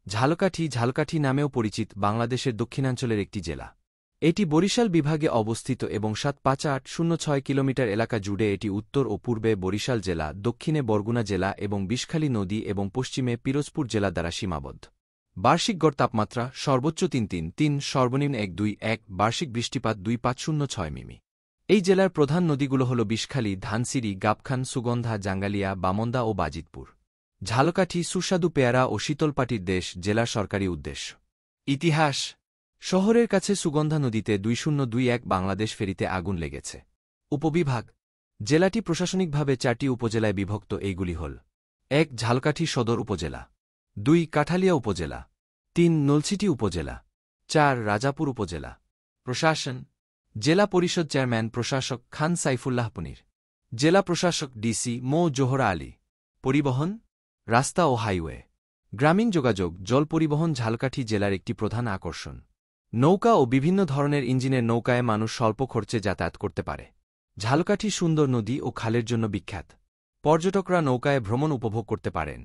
ঝালকাঠি নামেও পরিচিত বাংলাদেশের দক্ষিণাঞ্চলের একটি জেলা। এটি বরিশাল বিভাগে অবস্থিত এবং ৭৫৮০৬ কিলোমিটার এলাকা জুড়ে এটি উত্তর ও পূর্বে বরিশাল জেলা, দক্ষিণে বরগুনা জেলা এবং বিষখালী নদী এবং পশ্চিমে পিরোজপুর জেলা দ্বারা সীমাবদ্ধ। বার্ষিক গড় তাপমাত্রা সর্বোচ্চ ৩৩.৩, সর্বনিম্ন ১২.১, বার্ষিক বৃষ্টিপাত ২.০৬ মিমি। এই জেলার প্রধান নদীগুলো হল বিষখালী, ধানসিঁড়ি, গাবখান, সুগন্ধা, জাঙ্গালিয়া, বামন্দা ও বাজিতপুর। ঝালকাঠি সুস্বাদু পেয়ারা ও শীতলপাটির দেশ জেলার সরকারি উদ্দেশ্য। ইতিহাস: শহরের কাছে সুগন্ধা নদীতে ২০২১ বাংলাদেশ ফেরিতে আগুন লেগেছে। উপবিভাগ: জেলাটি প্রশাসনিকভাবে ৪টি উপজেলায় বিভক্ত। এইগুলি হল: ১. ঝালকাঠি সদর উপজেলা, ২. কাঠালিয়া উপজেলা, ৩. নলছিটি উপজেলা, ৪. রাজাপুর উপজেলা। প্রশাসন: জেলা পরিষদ চেয়ারম্যান প্রশাসক খান সাইফুল্লাহ পনির, জেলা প্রশাসক ডিসি মো জোহরা আলী। পরিবহন: রাস্তা ও হাইওয়ে। গ্রামীণ যোগাযোগ: জল পরিবহন ঝালকাঠি জেলার একটি প্রধান আকর্ষণ। নৌকা ও বিভিন্ন ধরনের ইঞ্জিনের নৌকায় মানুষ স্বল্প খরচে যাতায়াত করতে পারে। ঝালকাঠি সুন্দর নদী ও খালের জন্য বিখ্যাত। পর্যটকরা নৌকায় ভ্রমণ উপভোগ করতে পারেন।